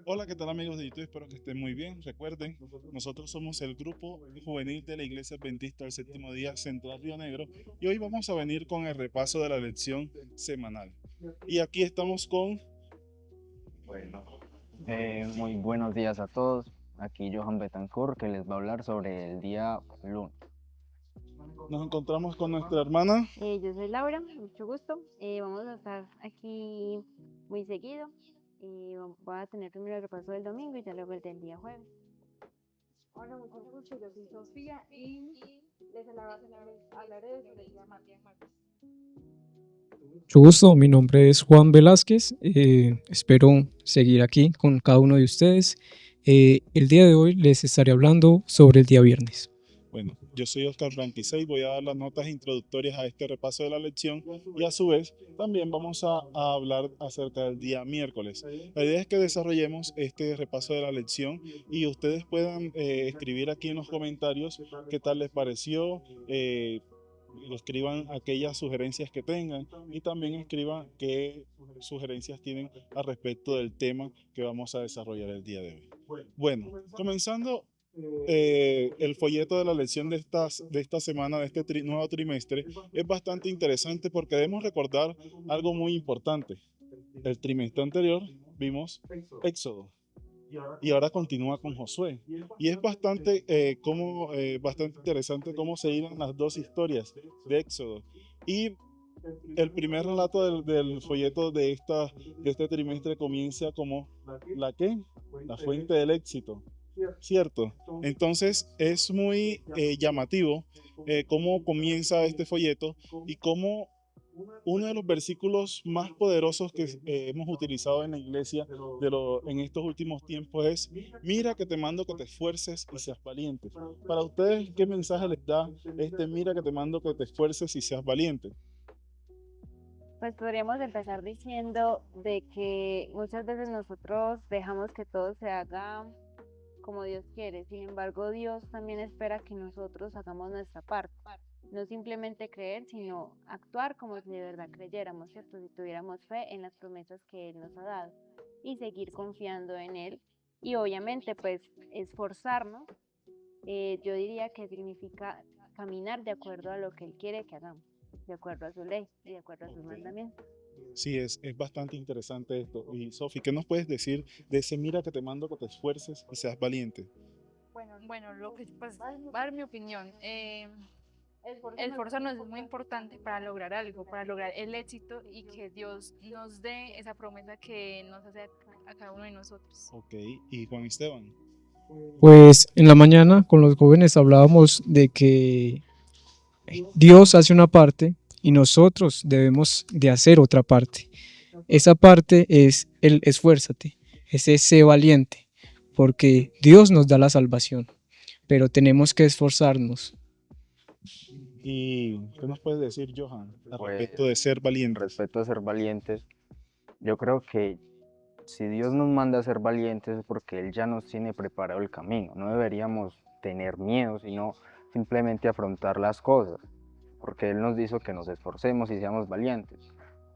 Hola, ¿qué tal amigos de YouTube? Espero que estén muy bien. Recuerden, nosotros somos el grupo juvenil de la Iglesia Adventista del Séptimo Día Central Río Negro y hoy vamos a venir con el repaso de la lección semanal. Y aquí estamos con, Muy buenos días a todos. Aquí Johan Betancourt que les va a hablar sobre el día lunes. nos encontramos con nuestra hermana. Yo soy Laura, mucho gusto. Vamos a estar aquí muy seguido. Voy a tener primero el repaso del domingo y ya luego el del día jueves. Hola, mucho gusto. Yo soy Sofía y les hablaré sobre el día martes. Mucho gusto, mi nombre es Juan Velázquez, espero seguir aquí con cada uno de ustedes. El día de hoy les estaré hablando sobre el día viernes. Bueno, yo soy Oscar Blanquisey y voy a dar las notas introductorias a este repaso de la lección y a su vez también vamos a hablar acerca del día miércoles. La idea es que desarrollemos este repaso de la lección y ustedes puedan escribir aquí en los comentarios qué tal les pareció, escriban aquellas sugerencias que tengan y también escriban qué sugerencias tienen al respecto del tema que vamos a desarrollar el día de hoy. Bueno, comenzando el folleto de la lección de esta semana, de este nuevo trimestre, es bastante interesante porque debemos recordar algo muy importante. El trimestre anterior vimos Éxodo y ahora continúa con Josué. Y es bastante interesante cómo se hilan las dos historias de Éxodo. Y el primer relato del folleto de este trimestre comienza como la fuente del éxito. ¿Cierto? Entonces es muy llamativo cómo comienza este folleto y cómo uno de los versículos más poderosos que hemos utilizado en la iglesia en estos últimos tiempos es: mira que te mando que te esfuerces y seas valiente. Para ustedes, ¿qué mensaje les da este mira que te mando que te esfuerces y seas valiente? Pues podríamos empezar diciendo de que muchas veces nosotros dejamos que todo se haga como Dios quiere. Sin embargo, Dios también espera que nosotros hagamos nuestra parte. No simplemente creer, sino actuar como si de verdad creyéramos, ¿cierto? Si tuviéramos fe en las promesas que Él nos ha dado y seguir confiando en Él. Y obviamente, pues, esforzarnos, yo diría que significa caminar de acuerdo a lo que Él quiere que hagamos, de acuerdo a su ley y de acuerdo a sus mandamientos. Sí, es bastante interesante esto. Y Sofi, ¿qué nos puedes decir de ese mira que te mando que te esfuerces y seas valiente? Bueno, lo que pues va a dar mi opinión. Esforzarnos es muy importante para lograr algo, para lograr el éxito y que Dios nos dé esa promesa que nos hace a cada uno de nosotros. Ok, y Juan Esteban. Pues en la mañana con los jóvenes hablábamos de que Dios hace una parte y nosotros debemos de hacer otra parte. Esa parte es el esfuérzate, es ese valiente, porque Dios nos da la salvación, pero tenemos que esforzarnos. ¿Y qué nos puedes decir, Johan, al Pues respecto de ser valientes? respecto a ser valientes, yo creo que si Dios nos manda a ser valientes es porque Él ya nos tiene preparado el camino. No deberíamos tener miedo, sino simplemente afrontar las cosas, porque Él nos dijo que nos esforcemos y seamos valientes.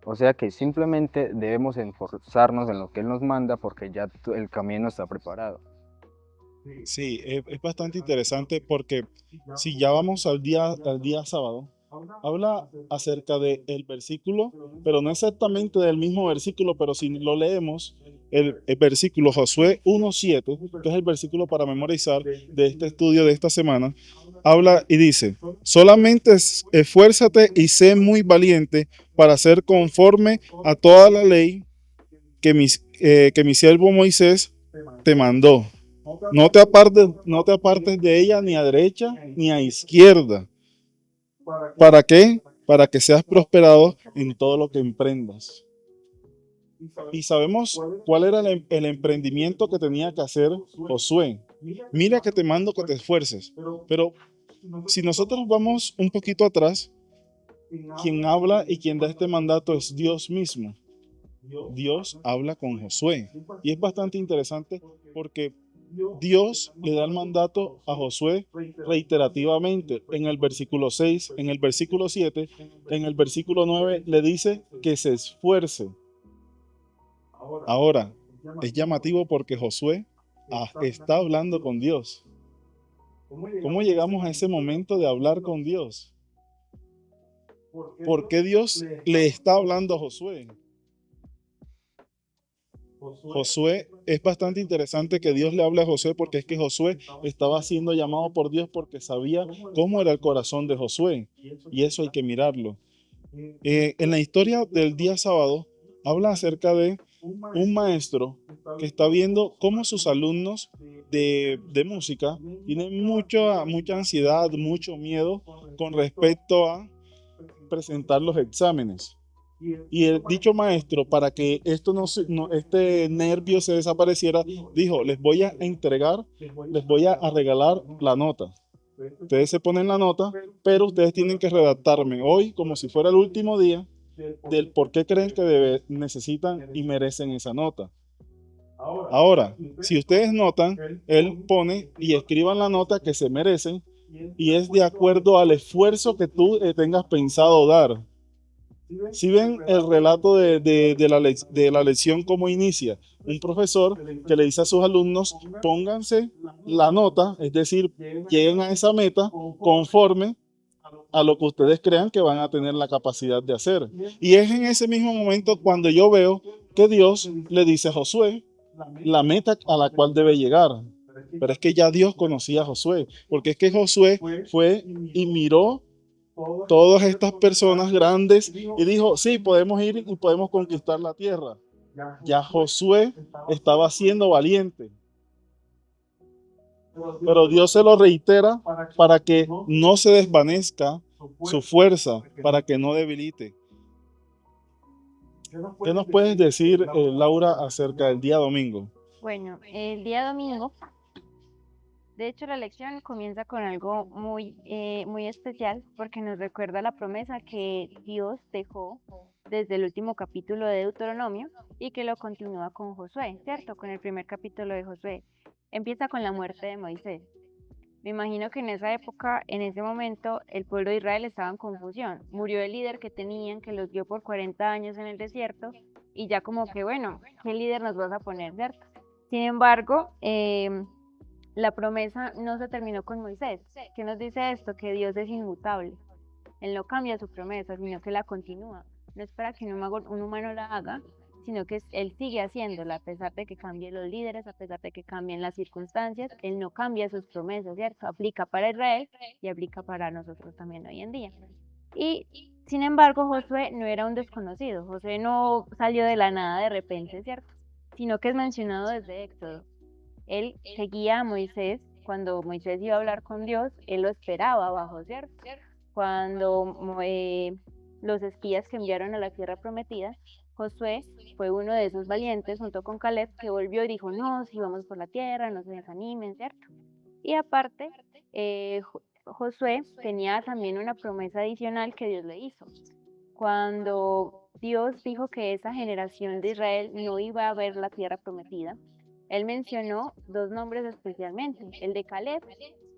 O sea que simplemente debemos esforzarnos en lo que Él nos manda porque ya el camino está preparado. Sí, es bastante interesante porque si ya vamos al día sábado, habla acerca del versículo, pero no exactamente del mismo versículo, pero si lo leemos, el versículo Josué 1:7, que es el versículo para memorizar de este estudio de esta semana, habla y dice: solamente esfuérzate y sé muy valiente para ser conforme a toda la ley que mi siervo Moisés te mandó. No te apartes de ella ni a derecha ni a izquierda. ¿Para qué? Para que seas prosperado en todo lo que emprendas. Y sabemos cuál era el emprendimiento que tenía que hacer Josué. Mira que te mando que te esfuerces. Pero si nosotros vamos un poquito atrás, quien habla y quien da este mandato es Dios mismo. Dios habla con Josué. Y es bastante interesante porque Dios le da el mandato a Josué reiterativamente en el versículo 6, en el versículo 7, en el versículo 9 le dice que se esfuerce. Ahora, Es llamativo porque Josué está hablando con Dios. ¿Cómo llegamos a ese momento de hablar con Dios? ¿Por qué Dios le está hablando a Josué? Josué, es bastante interesante que Dios le hable a Josué porque es que Josué estaba siendo llamado por Dios porque sabía cómo era el corazón de Josué y eso hay que mirarlo. En la historia del día sábado habla acerca de un maestro que está viendo cómo sus alumnos de música tienen mucha ansiedad, mucho miedo con respecto a presentar los exámenes. Y el dicho maestro, para que esto este nervio se desapareciera, dijo, les voy a entregar, les voy a regalar la nota. Ustedes se ponen la nota, pero ustedes tienen que redactarme hoy como si fuera el último día del por qué creen que necesitan y merecen esa nota. Ahora, si ustedes notan, él pone y escriban la nota que se merecen y es de acuerdo al esfuerzo que tú tengas pensado dar. Si ven el relato de la lección cómo inicia, un profesor que le dice a sus alumnos, pónganse la nota, es decir, lleguen a esa meta conforme a lo que ustedes crean que van a tener la capacidad de hacer. Y es en ese mismo momento cuando yo veo que Dios le dice a Josué la meta a la cual debe llegar. Pero es que ya Dios conocía a Josué, porque es que Josué fue y miró todas estas personas grandes y dijo, sí, podemos ir y podemos conquistar la tierra. Ya Josué estaba siendo valiente. Pero Dios se lo reitera para que no se desvanezca su fuerza, para que no debilite. ¿Qué nos puedes decir, Laura, acerca del día domingo? Bueno, el día domingo, de hecho, la lección comienza con algo muy especial porque nos recuerda la promesa que Dios dejó desde el último capítulo de Deuteronomio y que lo continúa con Josué, ¿cierto? Con el primer capítulo de Josué. Empieza con la muerte de Moisés. Me imagino que en esa época, en ese momento, el pueblo de Israel estaba en confusión. Murió el líder que tenían, que los guió por 40 años en el desierto, y ya como que, bueno, ¿qué líder nos vas a poner, cierto? Sin embargo, la promesa no se terminó con Moisés. ¿Qué nos dice esto? Que Dios es inmutable. Él no cambia su promesa, sino que la continúa. No espera que un humano la haga, sino que Él sigue haciéndola a pesar de que cambien los líderes, a pesar de que cambien las circunstancias. Él no cambia sus promesas, ¿cierto? Aplica para Israel y aplica para nosotros también hoy en día. Y sin embargo, Josué no era un desconocido. Josué no salió de la nada de repente, ¿cierto? Sino que es mencionado desde Éxodo. Él seguía a Moisés. Cuando Moisés iba a hablar con Dios, él lo esperaba abajo, ¿cierto? Cuando los espías que enviaron a la tierra prometida, Josué fue uno de esos valientes junto con Caleb que volvió y dijo, no, si vamos por la tierra, no se desanimen, ¿cierto? Y aparte, Josué tenía también una promesa adicional que Dios le hizo. Cuando Dios dijo que esa generación de Israel no iba a ver la tierra prometida, él mencionó dos nombres especialmente, el de Caleb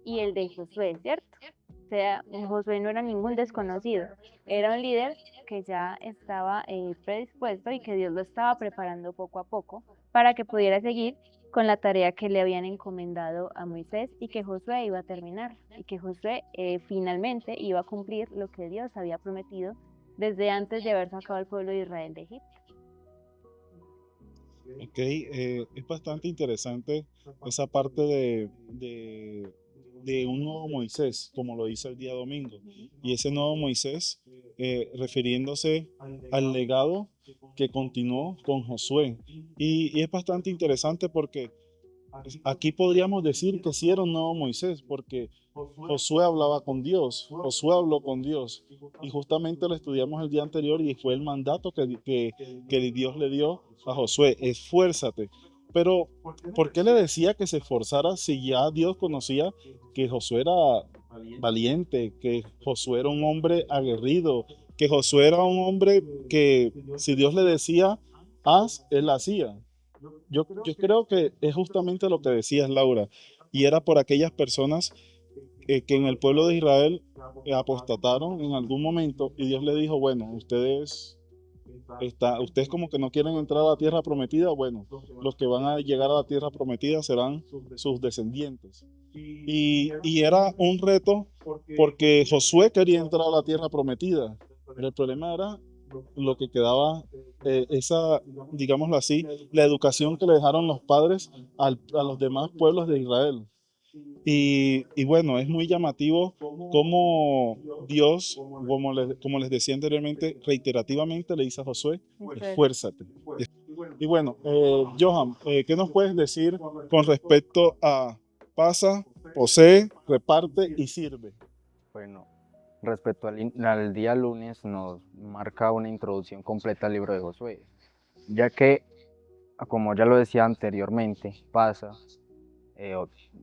y el de Josué, ¿cierto? O sea, Josué no era ningún desconocido, era un líder que ya estaba predispuesto y que Dios lo estaba preparando poco a poco para que pudiera seguir con la tarea que le habían encomendado a Moisés y que Josué iba a terminar y que Josué finalmente iba a cumplir lo que Dios había prometido desde antes de haber sacado al pueblo de Israel de Egipto. Ok, es bastante interesante esa parte de un nuevo Moisés, como lo dice el día domingo. Y ese nuevo Moisés, refiriéndose al legado que continuó con Josué. Y es bastante interesante porque aquí podríamos decir que sí era un nuevo Moisés, porque Josué hablaba con Dios, Josué habló con Dios, y justamente lo estudiamos el día anterior y fue el mandato que Dios le dio a Josué, esfuérzate. Pero, ¿por qué le decía que se esforzara si ya Dios conocía que Josué era valiente, que Josué era un hombre aguerrido, que Josué era un hombre que si Dios le decía, haz, él hacía? Yo creo que es justamente lo que decías, Laura, y era por aquellas personas que en el pueblo de Israel apostataron en algún momento y Dios le dijo, bueno, ustedes Ustedes como que no quieren entrar a la tierra prometida, bueno, los que van a llegar a la tierra prometida serán sus descendientes. Y era un reto porque Josué quería entrar a la tierra prometida, pero el problema era lo que quedaba, esa, digámoslo así, la educación que le dejaron los padres a los demás pueblos de Israel. Y bueno, es muy llamativo cómo Dios, como les decía anteriormente, reiterativamente le dice a Josué, esfuérzate. Y bueno, Johan, ¿qué nos puedes decir con respecto a pasa, posee, reparte y sirve? Bueno, respecto al día lunes nos marca una introducción completa al libro de Josué, ya que, como ya lo decía anteriormente, pasa,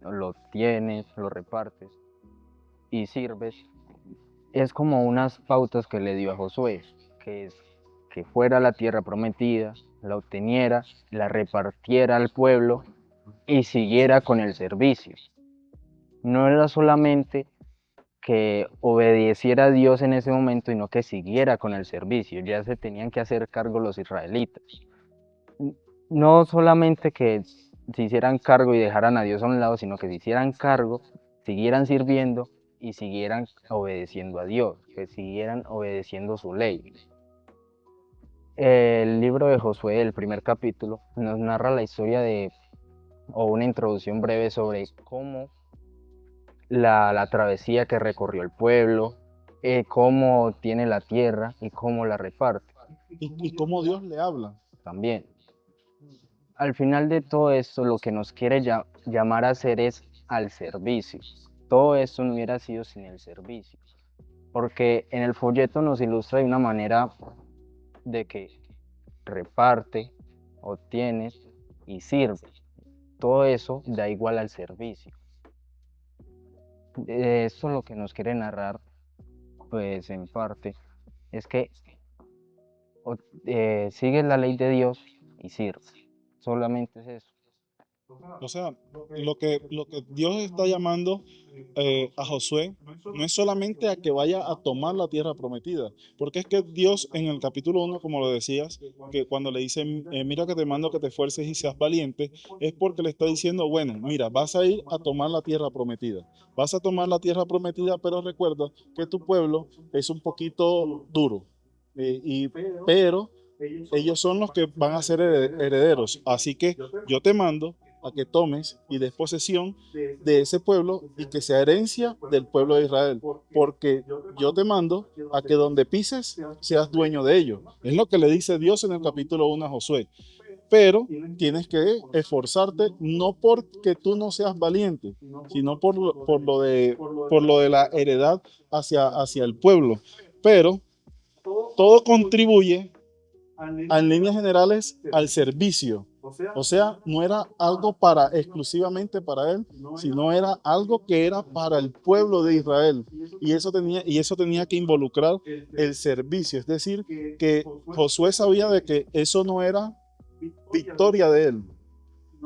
lo tienes, lo repartes y sirves, es como unas pautas que le dio a Josué, que es que fuera a la tierra prometida, la obteniera, la repartiera al pueblo y siguiera con el servicio. No era solamente que obedeciera a Dios en ese momento, sino que siguiera con el servicio. Ya se tenían que hacer cargo los israelitas. No solamente que se hicieran cargo y dejaran a Dios a un lado, sino que se hicieran cargo, siguieran sirviendo y siguieran obedeciendo a Dios, que siguieran obedeciendo su ley. El libro de Josué, el primer capítulo, nos narra la historia o una introducción breve sobre cómo la travesía que recorrió el pueblo, cómo tiene la tierra y cómo la reparte Y cómo Dios le habla. también. Al final de todo esto, lo que nos quiere llamar a hacer es al servicio. Todo esto no hubiera sido sin el servicio, porque en el folleto nos ilustra de una manera de que reparte, obtiene y sirve. Todo eso da igual al servicio. Esto lo que nos quiere narrar, pues en parte, es que sigues la ley de Dios y sirves. Solamente es eso. O sea, lo que Dios está llamando a Josué no es solamente a que vaya a tomar la tierra prometida, porque es que Dios en el capítulo 1, como lo decías, que cuando le dice, mira que te mando que te esfuerces y seas valiente, es porque le está diciendo, bueno, mira, vas a ir a tomar la tierra prometida, vas a tomar la tierra prometida, pero recuerda que tu pueblo es un poquito duro, pero ellos son los que van a ser herederos, así que yo te mando a que tomes y des posesión de ese pueblo y que sea herencia del pueblo de Israel, porque yo te mando a que donde pises seas dueño de ello. Es lo que le dice Dios en el capítulo 1 a Josué. Pero tienes que esforzarte no porque tú no seas valiente, sino por lo de la heredad hacia el pueblo. Pero todo contribuye en líneas generales al servicio. O sea, no era algo exclusivamente para él, sino era algo que era para el pueblo de Israel. Y eso tenía que involucrar el servicio. Es decir, que Josué sabía de que eso no era victoria de él,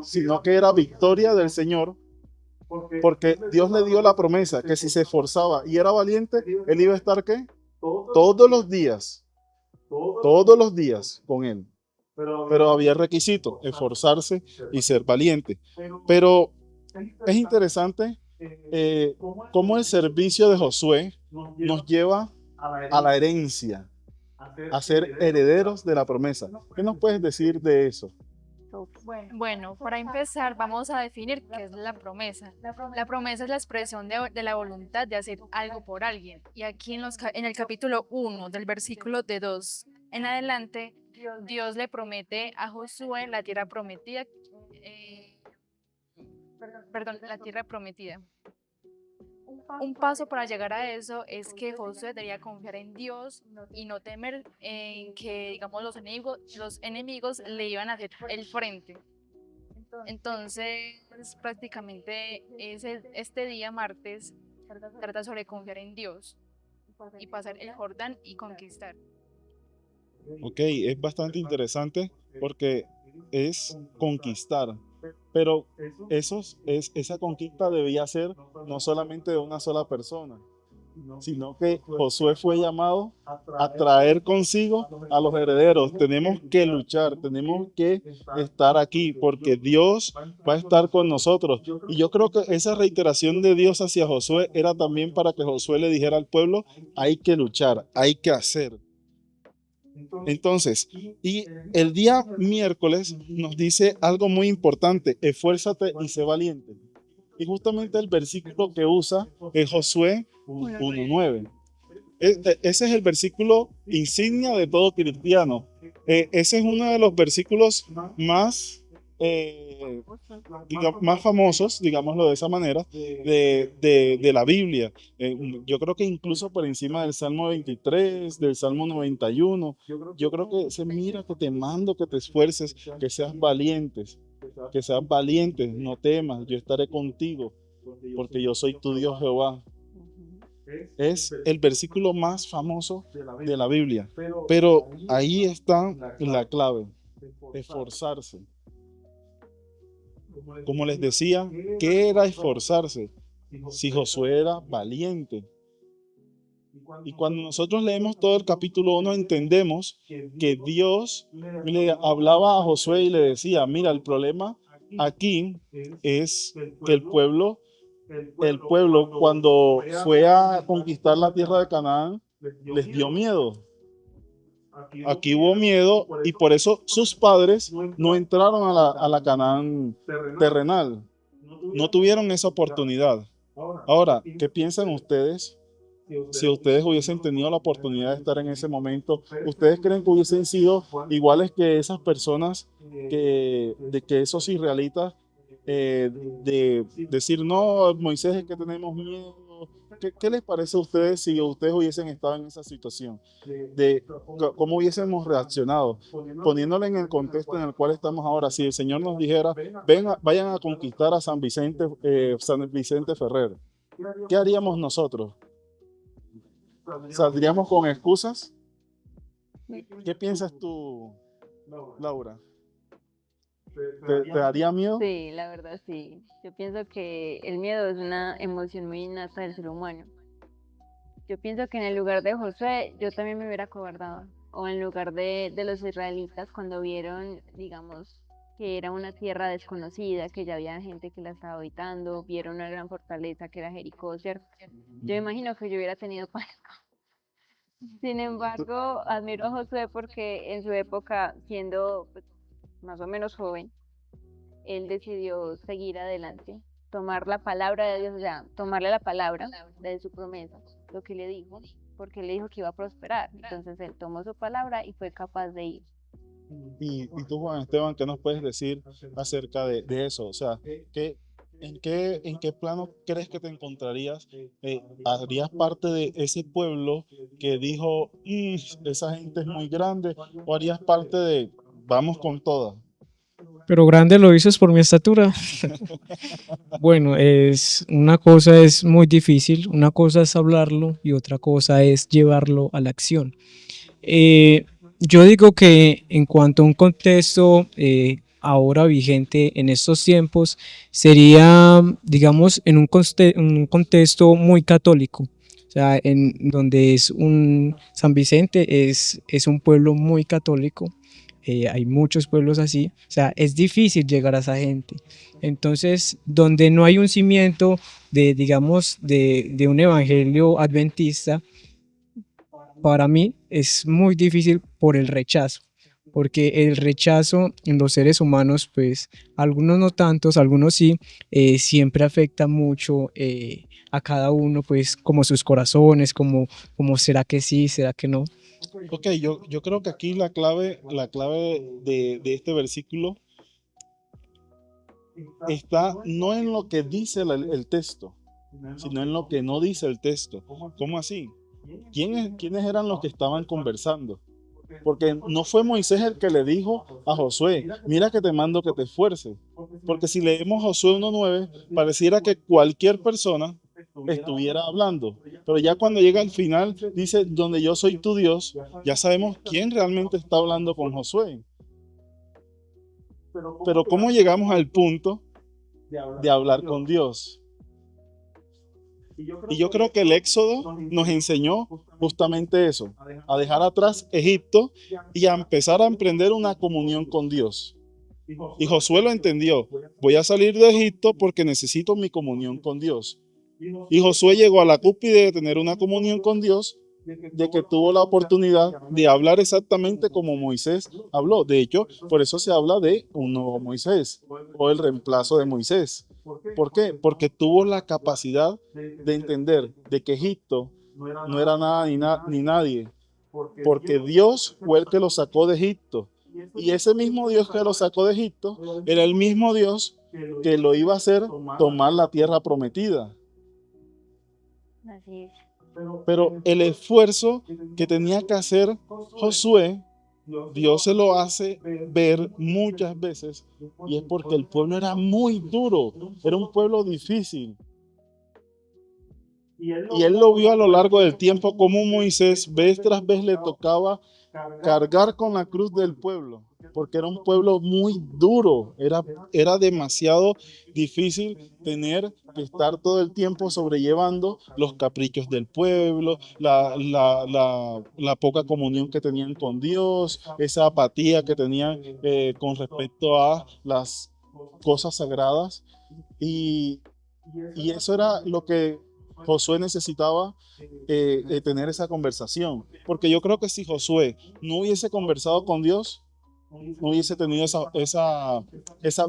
sino que era victoria del Señor, porque Dios le dio la promesa que si se esforzaba y era valiente, él iba a estar ¿qué? Todos los días con él. Pero había requisitos, esforzarse y ser valiente. Pero es interesante cómo el servicio de Josué nos lleva a la herencia, a ser herederos de la promesa. ¿Qué nos puedes decir de eso? Bueno, para empezar vamos a definir qué es la promesa. La promesa es la expresión de la voluntad de hacer algo por alguien. Y aquí en el capítulo 1 del versículo de 2 en adelante, Dios le promete a Josué la tierra prometida. La tierra prometida. Un paso para llegar a eso es que Josué debería confiar en Dios y no temer en que, digamos, los enemigos le iban a hacer el frente. Entonces, prácticamente este día, martes, trata sobre confiar en Dios y pasar el Jordán y conquistar. Ok, es bastante interesante porque es conquistar, pero esa conquista debía ser no solamente de una sola persona, sino que Josué fue llamado a traer consigo a los herederos. Tenemos que luchar, tenemos que estar aquí porque Dios va a estar con nosotros. Y yo creo que esa reiteración de Dios hacia Josué era también para que Josué le dijera al pueblo, hay que luchar, hay que hacer. Entonces, y el día miércoles nos dice algo muy importante, esfuérzate y sé valiente. Y justamente el versículo que usa es Josué 1:9. Ese es el versículo insignia de todo cristiano. Ese es uno de los versículos más, más famosos, digámoslo de esa manera, de la Biblia. Yo creo que incluso por encima del Salmo 23, del Salmo 91, yo creo que se mira que te mando que te esfuerces, que seas valientes, no temas, yo estaré contigo, porque yo soy tu Dios Jehová. Es el versículo más famoso de la Biblia, pero ahí está la clave, esforzarse. Como les decía, ¿qué era esforzarse? Si Josué era valiente. Y cuando nosotros leemos todo el capítulo 1, entendemos que Dios le hablaba a Josué y le decía, mira, el problema aquí es que el pueblo cuando fue a conquistar la tierra de Canaán, les dio miedo. Aquí hubo miedo y por eso sus padres no entraron a la Canaán terrenal. No tuvieron esa oportunidad. Ahora, ¿qué piensan ustedes? Si ustedes hubiesen tenido la oportunidad de estar en ese momento, ¿ustedes creen que hubiesen sido iguales que esas personas, de que esos israelitas, de decir, no, Moisés, es que tenemos miedo? ¿Qué les parece a ustedes si ustedes hubiesen estado en esa situación? ¿Cómo hubiésemos reaccionado? Poniéndole en el contexto en el cual estamos ahora, si el Señor nos dijera, vayan a conquistar a San Vicente Ferrer, ¿qué haríamos nosotros? ¿Saldríamos con excusas? ¿Qué piensas tú, Laura? ¿Te daría miedo? Sí, la verdad sí. Yo pienso que el miedo es una emoción muy innata del ser humano. Yo pienso que en el lugar de Josué, yo también me hubiera acobardado. O en lugar de los israelitas cuando vieron, digamos, que era una tierra desconocida, que ya había gente que la estaba habitando, vieron una gran fortaleza que era Jericó, ¿cierto? Yo imagino que yo hubiera tenido pánico. Sin embargo, admiro a Josué porque en su época, siendo pues, más o menos joven, él decidió seguir adelante, tomar la palabra de Dios, o sea, tomarle la palabra de su promesa, lo que le dijo, porque él le dijo que iba a prosperar. Entonces él tomó su palabra y fue capaz de ir. Y tú, Juan Esteban, ¿qué nos puedes decir acerca de eso? O sea, ¿en qué plano crees que te encontrarías? ¿Harías parte de ese pueblo que dijo, esa gente es muy grande? ¿O harías parte de, vamos con todas? Pero grande lo dices por mi estatura. Bueno, una cosa es muy difícil, una cosa es hablarlo y otra cosa es llevarlo a la acción. Yo digo que en cuanto a un contexto ahora vigente en estos tiempos, sería, digamos, en un contexto muy católico. O sea, en donde San Vicente es un pueblo muy católico. Hay muchos pueblos así, o sea, es difícil llegar a esa gente. Entonces, donde no hay un cimiento digamos, de un evangelio adventista, para mí es muy difícil por el rechazo, porque el rechazo en los seres humanos, pues algunos no tantos, algunos sí, siempre afecta mucho a cada uno, pues como sus corazones, como será que sí, será que no. Ok, yo creo que aquí la clave de este versículo está no en lo que dice el texto, sino en lo que no dice el texto. ¿Cómo así? ¿Quiénes eran los que estaban conversando? Porque no fue Moisés el que le dijo a Josué, mira que te mando que te esfuerces. Porque si leemos Josué 1:9, pareciera que cualquier persona estuviera hablando. Pero ya cuando llega al final, dice, donde yo soy tu Dios, ya sabemos quién realmente está hablando con Josué. Pero ¿cómo llegamos al punto de hablar con Dios? Y yo creo que el Éxodo nos enseñó justamente eso, a dejar atrás Egipto y a empezar a emprender una comunión con Dios. Y Josué lo entendió, voy a salir de Egipto porque necesito mi comunión con Dios. Y Josué llegó a la cúspide de tener una comunión con Dios, de que tuvo la oportunidad de hablar exactamente como Moisés habló. De hecho, por eso se habla de un nuevo Moisés o el reemplazo de Moisés. ¿Por qué? Porque tuvo la capacidad de entender de que Egipto no era nada ni nadie, porque Dios fue el que lo sacó de Egipto. Y ese mismo Dios que lo sacó de Egipto era el mismo Dios que lo iba a hacer tomar la tierra prometida. Así es. Pero el esfuerzo que tenía que hacer Josué, Dios se lo hace ver muchas veces, y es porque el pueblo era muy duro, era un pueblo difícil. Y él lo vio a lo largo del tiempo como Moisés vez tras vez le tocaba cargar con la cruz del pueblo, porque era un pueblo muy duro, era demasiado difícil tener que estar todo el tiempo sobrellevando los caprichos del pueblo, la poca comunión que tenían con Dios, esa apatía que tenían con respecto a las cosas sagradas. Y, y eso era lo que Josué necesitaba, tener esa conversación. Porque yo creo que si Josué no hubiese conversado con Dios, no hubiese tenido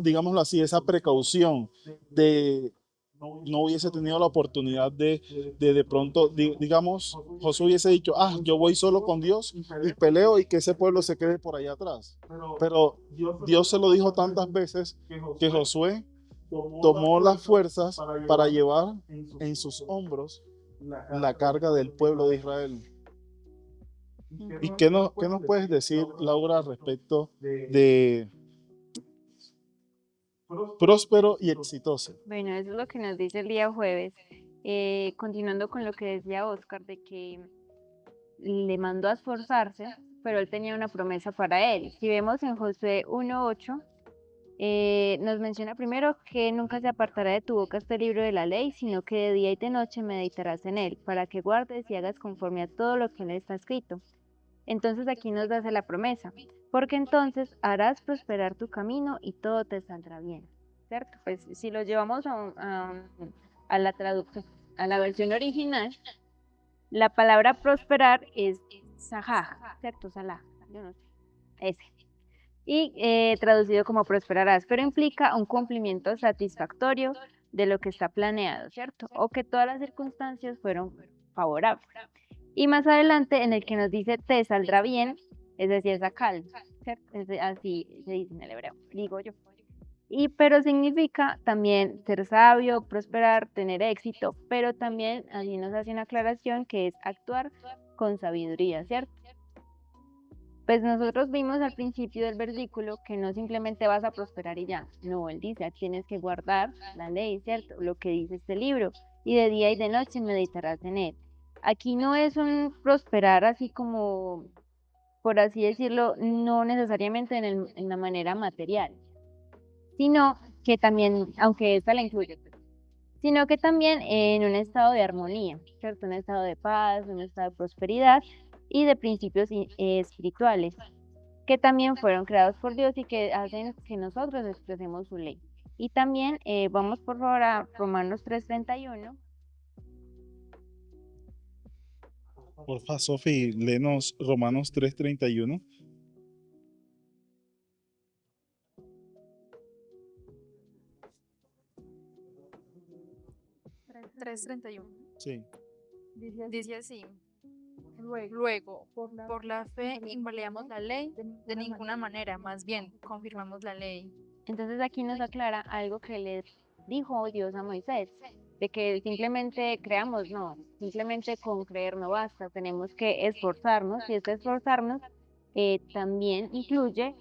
digámoslo así, esa precaución de, no hubiese tenido la oportunidad de pronto, digamos, Josué hubiese dicho, yo voy solo con Dios y peleo y que ese pueblo se quede por allá atrás. Pero Dios se lo dijo tantas veces que Josué tomó las fuerzas para llevar en sus hombros la carga del pueblo de Israel. ¿Y qué nos puedes decir, Laura, respecto de próspero y exitoso? Bueno, eso es lo que nos dice el día jueves. Continuando con lo que decía Oscar, de que le mandó a esforzarse, pero él tenía una promesa para él. Si vemos en Josué 1:8, nos menciona primero que nunca se apartará de tu boca este libro de la ley, sino que de día y de noche meditarás en él, para que guardes y hagas conforme a todo lo que en él está escrito. Entonces aquí nos hace la promesa, porque entonces harás prosperar tu camino y todo te saldrá bien, ¿cierto? Pues si lo llevamos a la traducción, a la versión original, la palabra prosperar es sajaj, ¿cierto? Salah, yo no sé, ese. Y traducido como prosperarás, pero implica un cumplimiento satisfactorio de lo que está planeado, ¿cierto? O que todas las circunstancias fueron favorables. Y más adelante en el que nos dice te saldrá bien, es decir, esa calma, ¿cierto? Así se dice en el hebreo, digo yo. Pero significa también ser sabio, prosperar, tener éxito, pero también allí nos hace una aclaración que es actuar con sabiduría, ¿cierto? Pues nosotros vimos al principio del versículo que no simplemente vas a prosperar y ya, no, él dice, tienes que guardar la ley, ¿cierto? Lo que dice este libro, y de día y de noche meditarás en él. Aquí no es un prosperar así como, por así decirlo, no necesariamente en la manera material, sino que también, aunque esta la incluye, pues, sino que también en un estado de armonía, ¿cierto? Un estado de paz, un estado de prosperidad y de principios espirituales, que también fueron creados por Dios y que hacen que nosotros expresemos su ley. Y también vamos por favor a Romanos 3:31. Porfa, Sofi, léenos Romanos 3:31. 3:31. Sí. Dice así. Luego, por la fe invalidamos la ley, de ninguna manera, más bien confirmamos la ley. Entonces aquí nos aclara algo que le dijo Dios a Moisés, de que simplemente creamos, no, simplemente con creer no basta, tenemos que esforzarnos, y este esforzarnos también incluye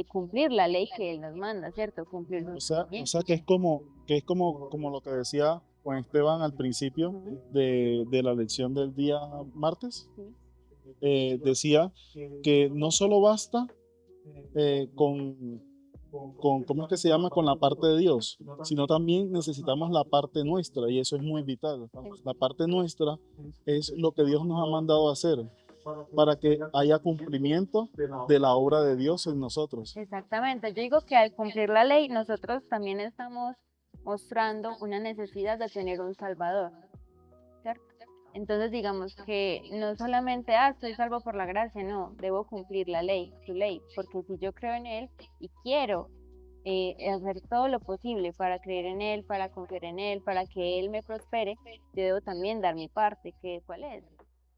cumplir la ley que Él nos manda, ¿cierto? Cumplir O sus sea mandamientos. que es como lo que decía Juan Esteban al principio Ujú. de la lección del día martes. Sí. Decía que no solo basta con ¿cómo es que se llama? Con la parte de Dios, sino también necesitamos la parte nuestra y eso es muy vital. La parte nuestra es lo que Dios nos ha mandado a hacer para que haya cumplimiento de la obra de Dios en nosotros. Exactamente, yo digo que al cumplir la ley nosotros también estamos mostrando una necesidad de tener un Salvador, ¿cierto? Entonces digamos que no solamente, estoy salvo por la gracia, no, debo cumplir la ley, su ley, porque si yo creo en Él y quiero hacer todo lo posible para creer en Él, para confiar en Él, para que Él me prospere, yo debo también dar mi parte, que ¿cuál es?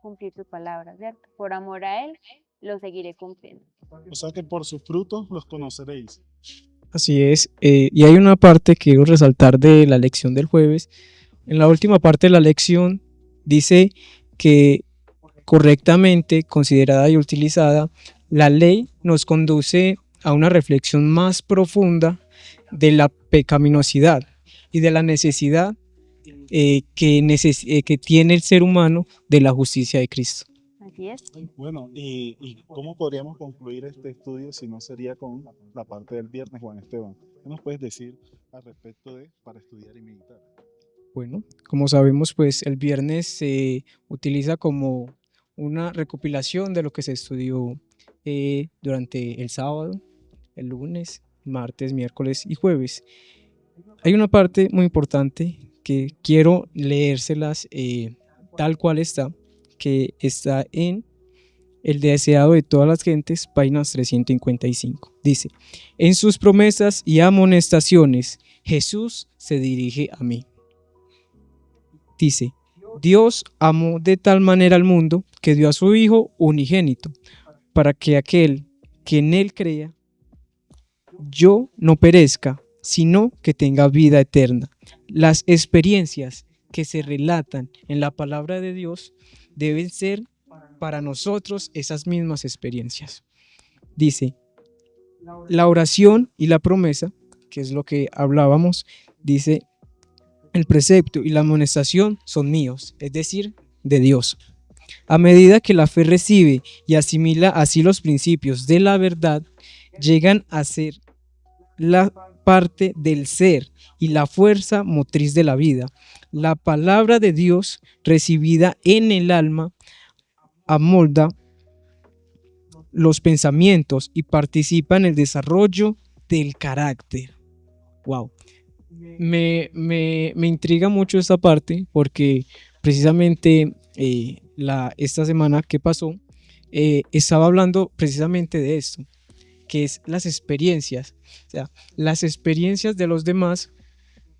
Cumplir su palabra, ¿cierto? Por amor a Él, lo seguiré cumpliendo. O sea que por sus frutos los conoceréis. Así es. Y hay una parte que quiero resaltar de la lección del jueves. En la última parte de la lección dice que correctamente considerada y utilizada, la ley nos conduce a una reflexión más profunda de la pecaminosidad y de la necesidad que tiene el ser humano de la justicia de Cristo. Así es. Bueno, ¿y cómo podríamos concluir este estudio si no sería con la parte del viernes, Juan Esteban? ¿Qué nos puedes decir al respecto de para estudiar y meditar? Bueno, como sabemos, pues el viernes se utiliza como una recopilación de lo que se estudió durante el sábado, el lunes, martes, miércoles y jueves. Hay una parte muy importante que quiero leérselas tal cual está, que está en El deseado de todas las gentes, páginas 355. Dice, en sus promesas y amonestaciones, Jesús se dirige a mí. Dice, Dios amó de tal manera al mundo que dio a su Hijo unigénito, para que aquel que en Él crea, yo no perezca, sino que tenga vida eterna. Las experiencias que se relatan en la palabra de Dios deben ser para nosotros esas mismas experiencias. Dice, la oración y la promesa, que es lo que hablábamos, dice, el precepto y la amonestación son míos, es decir, de Dios. A medida que la fe recibe y asimila así los principios de la verdad, llegan a ser la parte del ser y la fuerza motriz de la vida. La palabra de Dios recibida en el alma amolda los pensamientos y participa en el desarrollo del carácter. Wow. Me intriga mucho esta parte porque precisamente esta semana que pasó estaba hablando precisamente de esto, que es las experiencias. O sea, las experiencias de los demás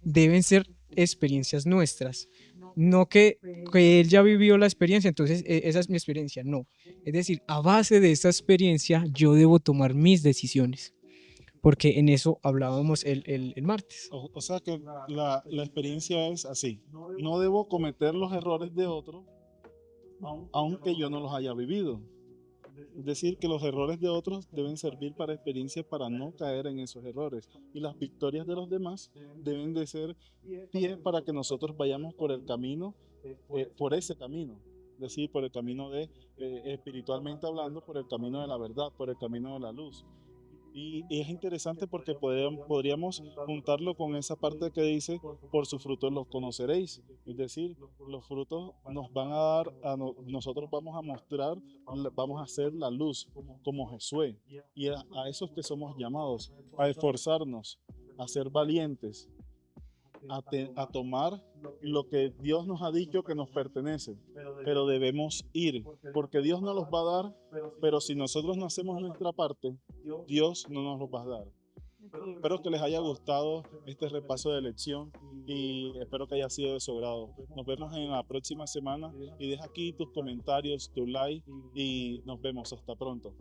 deben ser experiencias nuestras. No que él ya vivió la experiencia, entonces esa es mi experiencia. No. Es decir, a base de esta experiencia yo debo tomar mis decisiones. Porque en eso hablábamos el martes. O sea que la experiencia es así. No debo cometer los errores de otros, aunque yo no los haya vivido. Es decir, que los errores de otros deben servir para experiencia para no caer en esos errores. Y las victorias de los demás deben de ser pie para que nosotros vayamos por el camino, por ese camino. Es decir, por el camino de, espiritualmente hablando, por el camino de la verdad, por el camino de la luz. Y es interesante porque podríamos juntarlo con esa parte que dice, por sus frutos los conoceréis. Es decir, los frutos nos van a dar, nosotros vamos a mostrar, vamos a hacer la luz como Josué. Y a esos que somos llamados, a esforzarnos, a ser valientes, a tomar lo que Dios nos ha dicho que nos pertenece, pero debemos ir, porque Dios nos los va a dar, pero si nosotros no hacemos nuestra parte, Dios no nos los va a dar. Espero que les haya gustado este repaso de lección y espero que haya sido de su agrado. Nos vemos en la próxima semana y deja aquí tus comentarios, tu like y nos vemos hasta pronto.